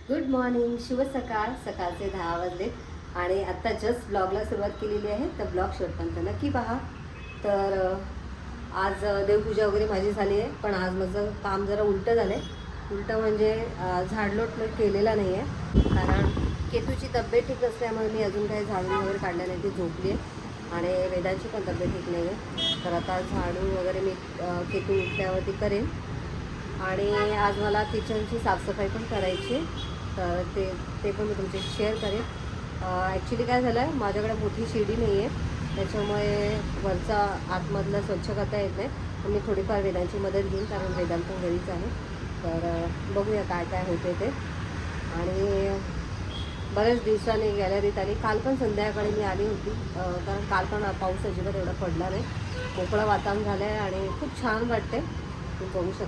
Good morning, शुभ सकाळ. सकाळचे 10 वाजले आणि आत्ता जस्ट ब्लॉगला सुरुवात केलेली आहे. तर ब्लॉग शेवटपर्यंत नक्की पहा. तर आज देवपूजा वगैरे माझी झाली आहे, पण आज माझं काम जरा उलटं झालं आहे. उलटं म्हणजे झाडलोट मी केलेला नाही आहे, कारण केतूची तब्येत ठीक नसल्यामुळे मी अजून काही झाडून वगैरे काढल्या नाही. ती झोपली आहे आणि वेदांची पण तब्येत ठीक नाही आहे. तर आता झाडू वगैरे मी केतू उठल्यावरती करेन. आणि आज मला किचनची साफसफाई पण करायची आहे, तर ते पण मी तुमच्याशी शेअर करेन. ॲक्च्युली काय झालं आहे, माझ्याकडे मोठी शिडी नाही आहे, त्याच्यामुळे वरचा आतमधला स्वच्छ करता येत नाही. तर मी थोडीफार वेदांची मदत घेईन, कारण वेदांत पण घरीच आहे. तर बघूया काय काय होते ते. आणि बऱ्याच दिवसांनी गॅलरीत आली. काल पण संध्याकाळी मी आली होती, कारण काल पण पाऊस अजिबात एवढा पडला नाही. मोकळं वातावरण झालं आहे आणि खूप छान वाटते. तुम्ही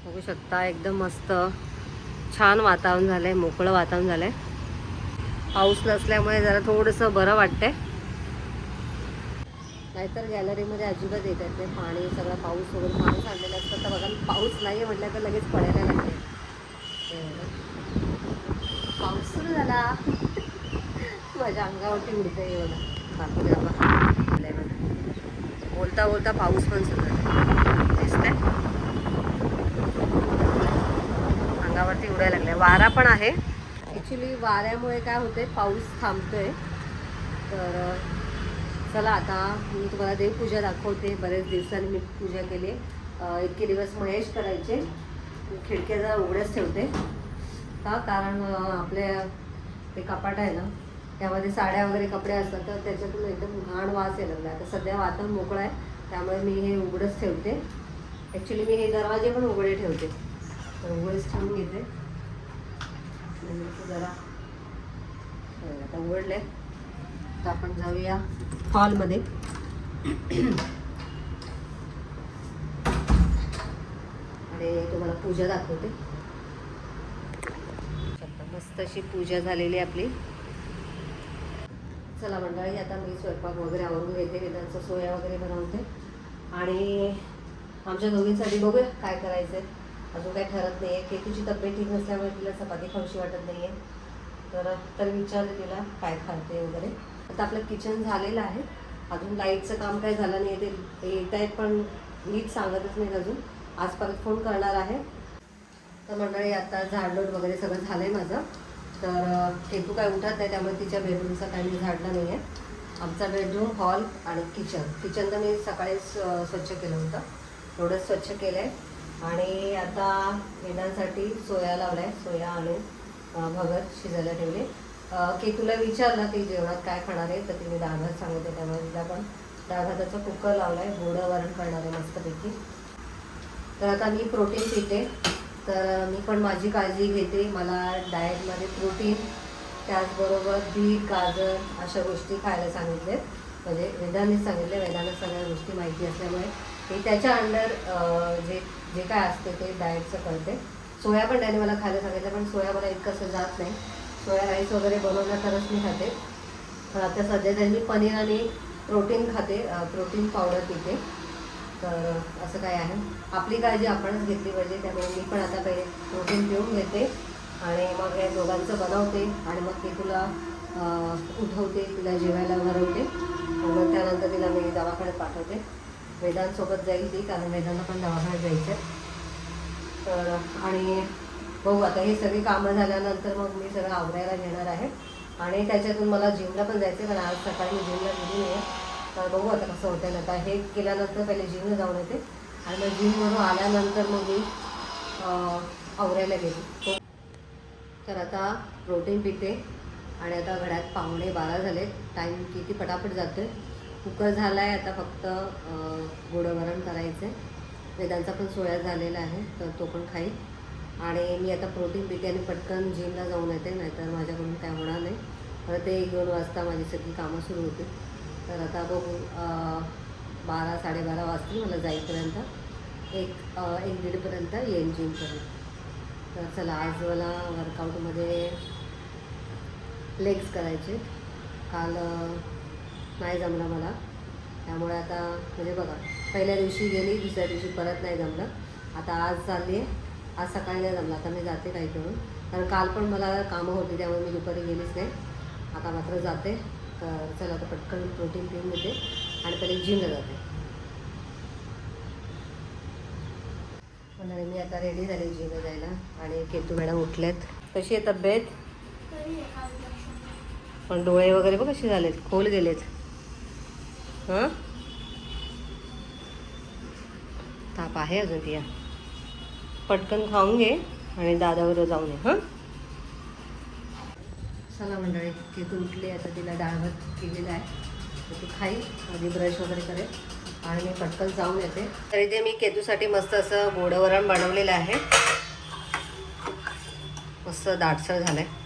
बघू शकता एकदम मस्त छान वातावरण झालं आहे, मोकळं वातावरण झालं आहे. पाऊस नसल्यामुळे जरा थोडंसं बरं वाटतंय, नाहीतर गॅलरीमध्ये अजिबात येत आहेत नाही पाणी. सगळं पाऊस वगैरे पाणी सांडलेलं असतं. तर बघा, पाऊस नाही म्हटलं तर लगेच पडायला लागते. पाऊस सुरू झाला. माझ्या अंगावरती उडते एवढा. बापरे, बोलता बोलता पाऊस पण सुरू झाला, दिसतंय अंगावरती उडायला लागलाय. वारा पण आहे. ॲक्च्युली वाऱ्यामुळे काय होते, पाऊस थांबतोय. तर चला आता मी तुम्हाला देवपूजा दाखवते. बरेच दिवसांनी मी पूजा केली. इतके दिवस महेश करायचे. खिडक्या जरा उघड्याच ठेवते का, कारण आपल्या ते कपाट आहे ना, त्यामध्ये साड्या वगैरे कपडे असतात, तर त्याच्यातून एकदम घाण वास यायला लागला. आता सध्या वातावरण मोकळं आहे, त्यामुळे मी हे उघडंच ठेवते. ॲक्च्युली मी हे दरवाजे पण उघडे ठेवते, तर उघडेच ठेवून घेते. जरा आता उघडले. तर आपण जाऊया हॉलमध्ये. आणि तुम्हाला पूजा दाखवते. मस्त अशी पूजा झालेली आपली. चला मंडळी, आता मी स्वयंपाक वगैरे आवरून घेते. वेदांचा सोया वगैरे बनवते आणि आमच्या दोघींसाठी बघूया काय करायचं आहे. अजून काही ठरत नाही आहे. केतूची तब्येत ठीक नसल्यामुळे तिला चपाती खाऊशी वाटत नाही आहे, तर विचारते तिला काय खाते वगैरे. आता आपलं किचन झालेलं आहे. अजून लाईटचं काम काही झालं नाही. ते येत आहेत पण नीट सांगतच नाहीत अजून. आज परत फोन करणार आहे. तर मंडळी, आता झाडलोट वगैरे सगळं झालं आहे माझं. तर केतू काय उठत नाही, त्यामुळे तिच्या बेडरूमचा काही मी झाडलं नाही आहे. आमचा बेडरूम, हॉल आणि किचन तर मी सकाळीच स्वच्छ केलं होतं. थोडंच स्वच्छ केलं आहे. आणि आता वेदांसाठी सोया लावला आहे. सोया आणून भगर शिजायला ठेवले. केतूला विचारलं ती जेवणात काय खाणार आहे, तर तिने डाळ भात सांगितलं, त्यामुळे तिला पण डाळ भाताचा कुकर लावला आहे. गोडं वरण करणार आहे मस्तपैकी. तर आता मी प्रोटीन पिते. तर मी पण माझी काळजी घेते. मला डाएटमध्ये प्रोटीन, त्याचबरोबर बीट, गाजर अशा गोष्टी खायला सांगितले. म्हणजे वेदांनीच सांगितले. वेदांना सगळ्या गोष्टी माहिती असल्यामुळे मी त्याच्या अंडर जे काय असते ते डाएटचं करते. सोया पण त्याने मला खायला सांगितलं, पण सोया मला इतकंसं जात नाही. सोया राईस वगैरे बनवला तरच मी खाते. पण आता सध्या तरी मी पनीर आणि प्रोटीन खाते, प्रोटीन पावडर पिते. तर असं काय आहे, आपली काळजी आपणच घेतली पाहिजे. त्यामुळे मी पण आता पहिले प्रोटीन पिऊन घेते आणि मग या दोघांचं बनवते. आणि मग ती तुला उठवते, तिला जेवायला भरवते आणि मग त्यानंतर तिला मी दवाखान्यात पाठवते. वेदांसोबत जाईल ती, कारण वेदांना पण दवाखान्यात जायचं. तर आणि बघू आता हे सगळी कामं झाल्यानंतर मग मी सगळं आवरायला घेणार आहे. आणि त्याच्यातून मला जिमला पण जायचं आहे, कारण आज सकाळी मी जिमला गेली नाही आहे. तर बघू आता कसं होतं. आता हे केल्यानंतर पहिले जिमला जाऊन येते आणि मग जिमवरून आल्यानंतर मग मी आवरायला गेली. तर आता प्रोटीन पिते आणि आता घड्यात 11:45 झाले. टाईम किती पटापट जातो आहे. कुकर झाला आहे, आता फक्त गोडं वरण करायचं आहे. वेदांचा पण सोया झालेला आहे, तर तो पण खाईल. आणि मी आता प्रोटीन पिते आणि पटकन जिमला जाऊन येते, नाहीतर माझ्याकडून काय होणार नाही. परत 1-2 वाजता माझी सगळी कामं सुरू होती. तर आता बघू, 12-12:30 वाजतील मला जाईपर्यंत. 1-1:30पर्यंत येईन जिमपर्यंत. तर चला, आज मला वर्कआउटमध्ये लेग्स करायचे. काल नाही जमलं मला, त्यामुळे आता म्हणजे बघा, पहिल्या दिवशी गेली, दुसऱ्या दिवशी परत नाही जमलं. आता आज चालली आहे. आज सकाळी नाही जमला, आता मी जाते काही करून, कारण काल पण मला कामं होती त्यामुळे मी दुपारी गेलीच नाही. आता मात्र जाते. तर चला आता पटकन प्रोटीन पिऊन घेते आणि पहिले जिमला जाते. म्हणून मी आता रेडी झाले जिमला जायला. आणि केतू मॅडम उठलेत. कशी आहे तब्येत? पण डोळे वगैरे बघ कसे झालेत, खोल गेलेत. हां ताप आहे अजून तिया. पटकन खाऊन घे आणि दादावर जाऊन ये. हां चला मंडळी, केतू उठली. आता तिला डाळ भात केलेला आहे, तर ती खाईल, आधी ब्रश वगैरे करेल आणि मी पटकन जाऊन येते. तर इथे मी केतूसाठी मस्त असं गोडं वरण बनवलेलं आहे, मस्त दाटसर झालं आहे.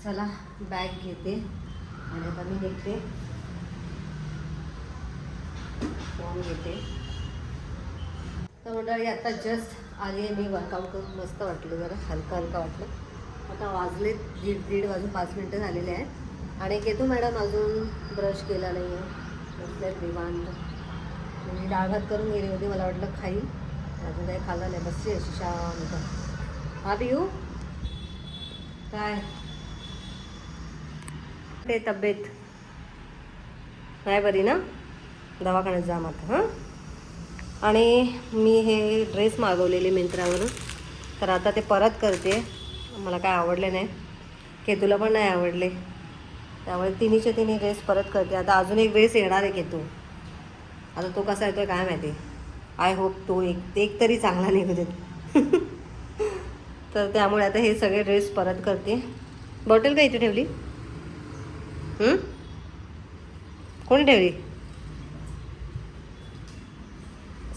चला बॅग घेते आणि आता मी निघते, फोन घेते. तर मंडळी आता जस्ट आली आहे मी वर्कआउट करून, मस्त वाटलं, जरा हलका हलका वाटलं. आता वाजले दीड वाजून 5 मिनटं झालेले आहेत आणि केतू मॅडम अजून ब्रश केला नाही आहे, बसले निवांत. मी डाळ भात करून गेली होती, मला वाटलं खाईल, अजून काही खाल्लं नाही, बसली अशी शांत. हा पिऊ काय ते तब्येत नाही बरी ना, दवाखान्यात जा आता. हां आणि मी हे ड्रेस मागवलेले मिंत्रावरून, तर आता ते परत करते. मला काय आवडले नाही, केतूला पण नाही आवडले, त्यामुळे तिन्हीचे तिन्ही ड्रेस परत करते. आता अजून एक ड्रेस येणार आहे केतू, आता तो कसा येतो काय माहिती. आय होप तो एक तरी चांगला निघू देत. तर त्यामुळे आता हे सगळे ड्रेस परत करते. बॉटल का इथे ठेवली? कोणी ठेवली?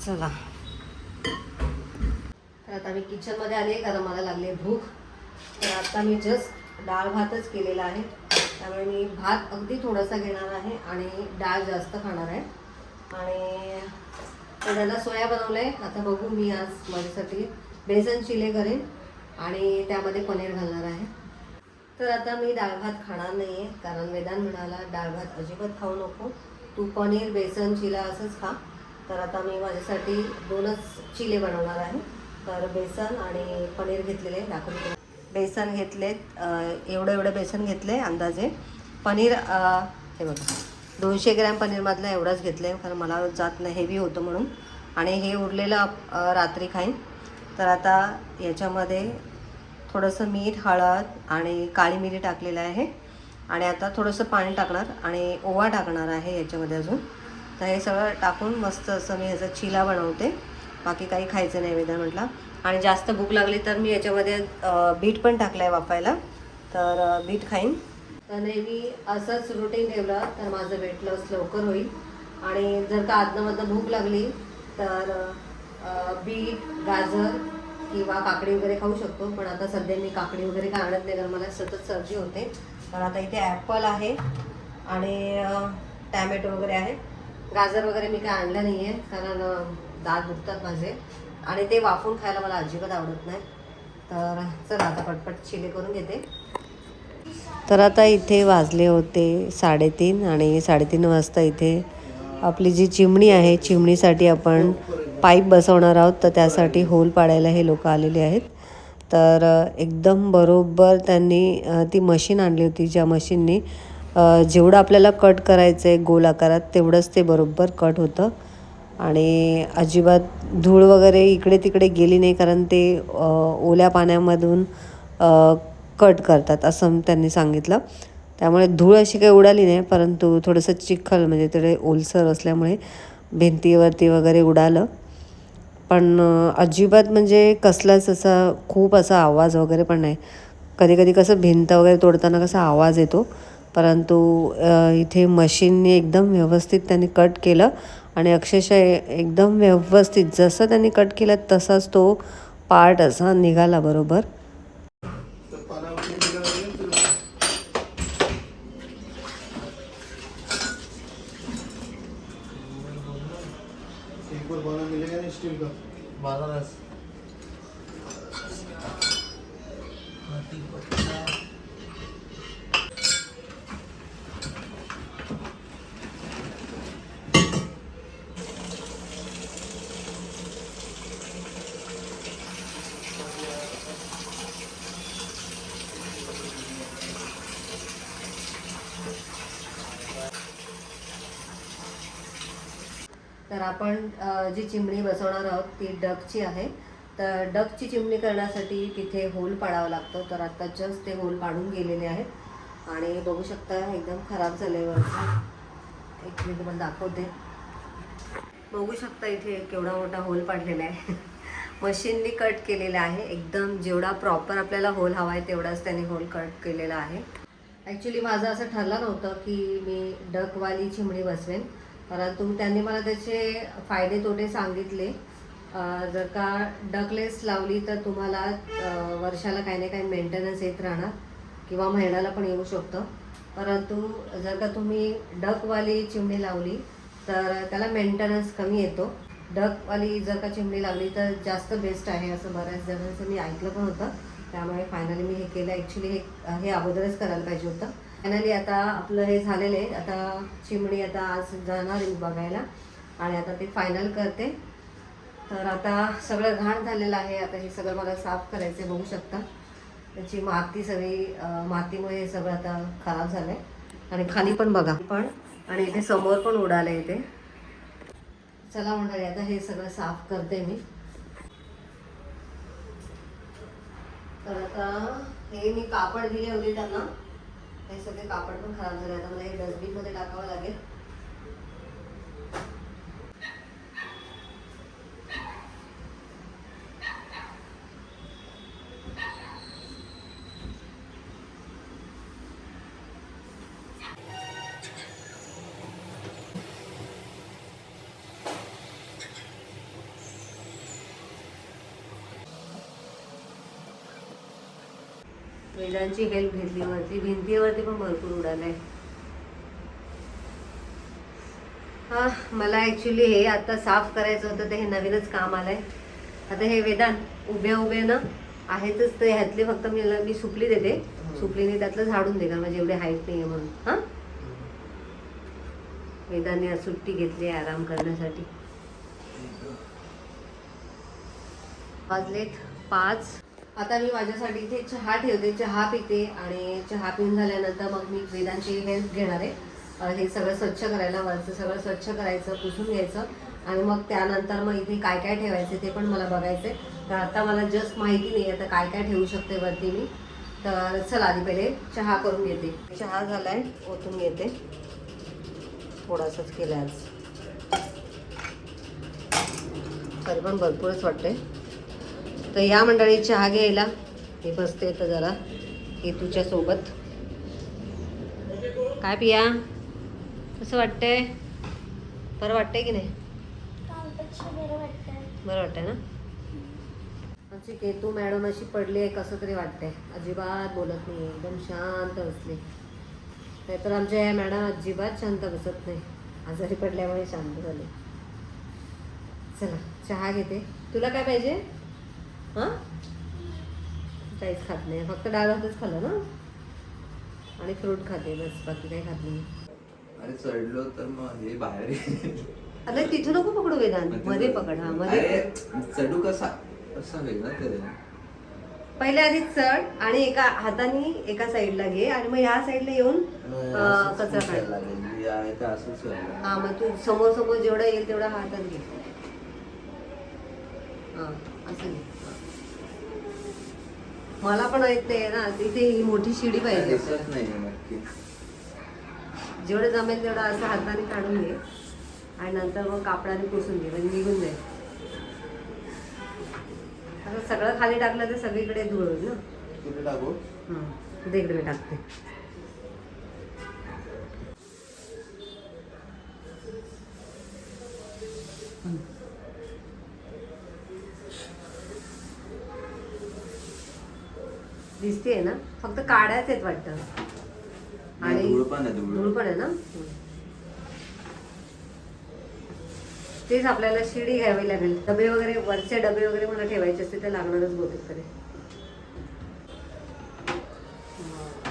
चला तर आता मी किचनमध्ये आले, कारण मला लागले भूक. तर आता मी जस्ट डाळ भातच केलेला आहे, त्यामुळे मी भात अगदी थोडासा घेणार आहे आणि डाळ जास्त खाणार आहे. आणि त्याला सोया बनवलं आहे. आता बघू, मी आज माझ्यासाठी बेसन चिले करेन आणि त्यामध्ये पनीर घालणार आहे. तर आता मी डाळ भात खाणार नाही आहे, कारण वेदांत म्हणाला डाळ भात अजिबात खाऊ नको, तू पनीर बेसन चिला असंच खा. तर आता मी माझ्यासाठी 2च चिले बनवणार आहे. तर बेसन आणि पनीर घेतलेले दाखवते. बेसन घेतलेत, एवढं बेसन घेतले अंदाजे. पनीर हे बघा 200 ग्रॅम पनीरमधलं एवढंच घेतलं आहे, कारण मला जात नाही, हेवी होतं म्हणून. आणि हे उरलेलं रात्री खाईन. तर आता याच्यामध्ये थोडंसं मीठ, हळद आणि काळी मिरी टाकलेलं आहे आणि आता थोडंसं पाणी टाकणार आणि ओवा टाकणार आहे याच्यामध्ये अजून. तर हे सगळं टाकून मस्त असं मी ह्याचा चिला बनवते. बाकी काही खायचं नाही वेदा म्हटलं. आणि जास्त भूक लागली तर मी याच्यामध्ये बीट पण टाकलं आहे वाफायला, तर बीट खाईन. तर नेहमी असंच रुटीन ठेवलं तर माझं वेट लॉस लवकर होईल. आणि जर का आदनमधनं भूक लागली तर बीट, गाजर किंवा काकडी वगैरे खाऊ शकतो. पण आता सध्या मी काकडी वगैरे काय आणत नाही, कारण मला सतत सर्दी होते. तर आता इथे ॲपल आहे आणि टॅमॅटो वगैरे आहे. गाजर वगैरे मी काय आणलं नाही आहे, कारण दात दुखतात माझे आणि ते वाफून खायला मला अजिबात आवडत नाही. तर चला आता पटपट चिले करून घेते. तर आता इथे वाजले होते 3:30 आणि 3:30 वाजता इथे आपली जी चिमणी आहे, चिमणीसाठी आपण पाईप बसवणार आहोत. तर त्यासाठी होल पाडायला हे लोक आलेले आहेत. तर एकदम बरोबर त्यांनी ती मशीन आणली होती, ज्या मशीननी जेवढं आपल्याला कट करायचं आहे गोल आकारात तेवढंच ते बरोबर कट होतं. आणि अजिबात धूळ वगैरे इकडे तिकडे गेली नाही, कारण ते ओल्या पाण्यामधून कट करतात असं त्यांनी सांगितलं. त्यामुळे धूळ अशी काही उडाली नाही, परंतु थोडंसं चिखल म्हणजे थोडे ओलसर असल्यामुळे भिंतीवरती वगैरे उडालं. पण अजिबात म्हणजे कसलाच असा खूप असा आवाज वगैरे पण नाही. कधी कधी कसं भिंत वगैरे तोडताना कसा आवाज येतो, परंतु इथे मशीनने एकदम व्यवस्थित त्यांनी कट केलं आणि अक्षरशः एकदम व्यवस्थित जसं त्यांनी कट केलं तसाच तो पार्ट असा निघाला बरोबर. तर आपण जी चिमणी बसवणार आहोत ती डकची आहे. तर डकची चिमणी करण्यासाठी तिथे होल पाडावं लागतं. तर आता जस्ट ते होल पाडून गेलेले आहेत आणि बघू शकता एकदम खराब झाले वरचं. एक मिनिट मला दाखवते. बघू शकता इथे केवढा मोठा होल पाडलेला आहे. मशीननी कट केलेला आहे. एकदम जेवढा प्रॉपर आपल्याला होल हवा आहे तेवढाच त्याने होल कट केलेला आहे. ॲक्च्युली माझं असं ठरलं नव्हतं की मी डकवाली चिमणी बसवेन, परंतु त्यांनी मला त्याचे फायदे तोटे सांगितले. जर का डकलेस लावली तर तुम्हाला वर्षाला काही ना काही मेंटेनन्स येत राहणार किंवा महिन्याला पण येऊ शकतं. परंतु जर का तुम्ही डकवाली चिमणी लावली तर त्याला मेंटेनन्स कमी येतो. डकवाली जर का चिमणी लावली तर जास्त बेस्ट आहे असं बऱ्याच जणांचं मी ऐकलं पण होतं. त्यामुळे फायनली मी हे केलं. ॲक्च्युली हे अगोदरच करायला पाहिजे होतं. फायनली आता आपलं हे झालेलं आहे. आता चिमणी आता आज जाणार आहे बघायला आणि आता ते फायनल करते. तर आता सगळं घाण झालेलं आहे. आता हे सगळं मला साफ करायचं आहे. बघू शकता त्याची माती सगळी, मातीमुळे हे सगळं आता खराब झालं आहे. आणि खाली पण बघा पण, आणि इथे समोर पण उडालं आहे इथे. चला मंडळी आता हे सगळं साफ करते मी. तर आता हे मी कापड दिले होते त्यांना, हे सगळे कापड पण खराब झाले. आता मला हे डस्टबिनमध्ये टाकावं लागेल. वेदांची हेल्प घेतली. वरती भिंतीवरती पण भरपूर उडालंय. हा मला ॲक्च्युली हे आता साफ करायचं होतं, तर हे नवीनच काम आलंय. आता हे वेदांत उभ्या उभ्या ना आहेतच, तर ह्यातले फक्त मी सुपली देते. सुपलीने त्यातलं झाडून दे, कारण माझी एवढी हाईट नाही आहे म्हणून. हां वेदांनी आज सुट्टी घेतली आराम करण्यासाठी. वाजलेत 5. आता मी माझ्यासाठी इथे चहा ठेवते, चहा पिते आणि चहा पिऊन झाल्यानंतर मग मी वेदांची हेल्प घेणार आहे. हे सगळं स्वच्छ करायला, वरचं सगळं स्वच्छ करायचं, पुसून घ्यायचं आणि मग त्यानंतर मग इथे काय काय ठेवायचं ते पण मला बघायचं आहे. तर आता मला जस्ट माहिती नाही आता काय काय ठेवू शकते वरती मी. तर चला आधी पहिले चहा करून घेते. चहा झालाय, ओतून घेते. थोडासाच केला आज, तरी पण भरपूरच वाटते. तर या मंडळी चहा घ्यायला हे बसते तर जरा हे तुझ्या सोबत. काय पिया, कसं वाटतंय? बरं वाटतंय की नाही? बरं वाटतंय ना. आमची केतू मॅडम अशी पडली आहे, कसं तरी वाटतंय. अजिबात बोलत नाही, एकदम शांत बसली. नाहीतर आमच्या या मॅडम अजिबात शांत बसत नाही. आजारी पडल्यामुळे शांत झाले. चला चहा घेते. तुला काय पाहिजे? हां काहीच खात नाही, फक्त डाळ भातच खाल्लं ना आणि फ्रूट खाते बस, बाकी काही खात नाही. अरे चढलो तर मग हे बाहेर. अरे तिथून नको पकडू वेदांत, मध्ये पकड. हा मध्ये चढू कसा वेगळा करे. पहिले आधी चढ आणि एका हाताने एका साईडला घे आणि मग ह्या साईडला येऊन कचरा काढ लागेल. हा मग तू समोर समोर जेवढा येईल तेवढा हातात घे. हा असं घे. मला पण येते ना, तिथे ही मोठी शिडी पाहिजे. जेवढं जमेल तेवढं असं हाताने काढून घे आणि नंतर मग कापडाने पुसून घे, म्हणजे निघून जाईल. आता सगळं खाली टाकलं तर सगळीकडे धूळ होईल ना. कुठे टाकू? इकडे मी टाकते. दिसते ना, फक्त काढायच आहेत वाटतं. आणि धूळ पण आहे ना. तेच आपल्याला शिडी घ्यावी लागेल. डबे वगैरे, वरचे डबे वगैरे मला ठेवायचे असते, ते लागणारच बहुतेक तरी.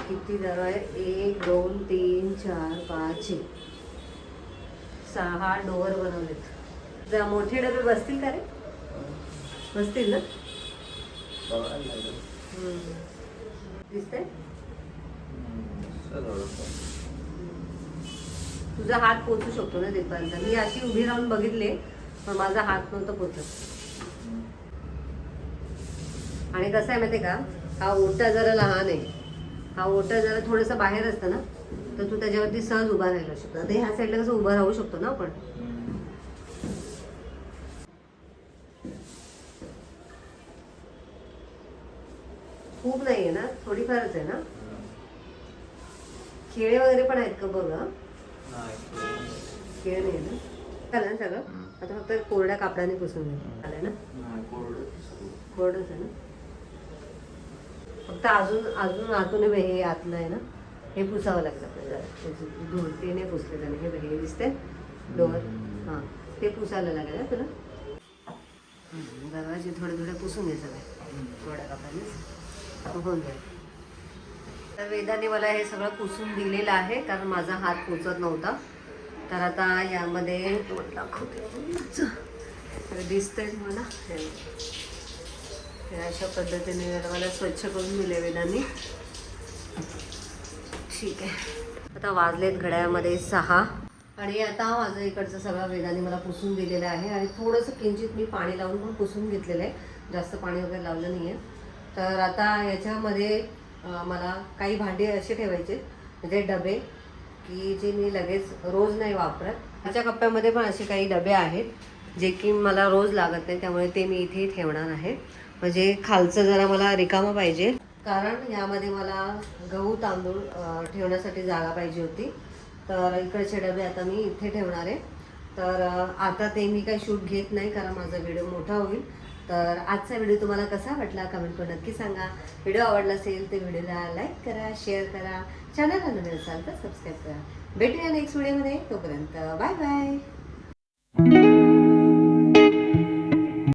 किती जरा आहे? 1 2 3 4 5 6 डोअर बनवलेत. मोठे डबे बसतील का रे? बसतील ना. दिसतंय. तुझा हात पोचू शकतो ना तिथपर्यंत. मी अशी उभी राहून बघितले पण माझा हात नव्हता पोचत. आणि कसं आहे माहिती का, हा ओटा जरा लहान आहे. हा ओटा जरा थोडंसं बाहेर असतं ना तर तू त्याच्यावरती सहज उभा राहिला शकतो. आता ह्या साईडला कसं उभं राहू शकतो ना आपण. खूप नाहीये ना, थोडीफारच आहे ना. खेळे वगैरे पण आहेत का बघ. खेळ नाही ना, चालेल सगळं. आता फक्त कोरड्या कापडाने पुसून घ्या. आलंय ना, कोरडच आहे ना. फक्त अजून अजून आतून हे आतलं आहे ना, हे पुसावं लागलं आपल्याला. धूळ ते नाही पुसले त्याने. हे बघ, हे दिसते डोअर, हां ते पुसायला लागेल ना तुला. दरवाजे थोडे थोडे पुसून घे सगळे कोरड्या कापडाने, होऊन जाईल. तर वेदाने मला हे सगळं पुसून दिलेलं आहे कारण माझा हात पोचत नव्हता. तर आता यामध्ये दाखवते, तर दिसतंय मला हे अशा पद्धतीने मला स्वच्छ करून दिले वेदांनी. ठीक आहे, आता वाजलेत घड्याळमध्ये 6 आणि आता माझं इकडचं सगळं वेदाने मला पुसून दिलेलं आहे. आणि थोडंसं किंचित मी पाणी लावून पण पुसून घेतलेलं आहे, जास्त पाणी वगैरे लावलं नाही आहे. तर आता याच्यामध्ये मला काही भांडी असे ठेवायचे म्हणजे डबे की जे मी लगेच रोज नाही वापरत. त्याच्या कप्प्यामध्ये पण असे काही डबे आहेत जे की मला रोज लागत नाही, त्यामुळे ते मी इथे ठेवणार आहे. म्हणजे खालचं जरा मला रिकामं पाहिजे कारण यामध्ये मला गहू तांदूळ ठेवण्यासाठी जागा पाहिजे होती. तर इकडचे डबे आता मी इथे ठेवणार आहे. तर आता ते मी काही शूट घेत नाही कारण माझा व्हिडिओ मोठा होईल. तर आजचा व्हिडिओ तुम्हाला कसा वाटला कमेंट करून नक्की सांगा. व्हिडिओ आवडला असेल तर व्हिडिओला लाईक करा, शेअर करा, चॅनलला नवीन असाल तर सबस्क्राईब करा. भेटूया नेक्स्ट व्हिडिओमध्ये. तोपर्यंत बाय बाय.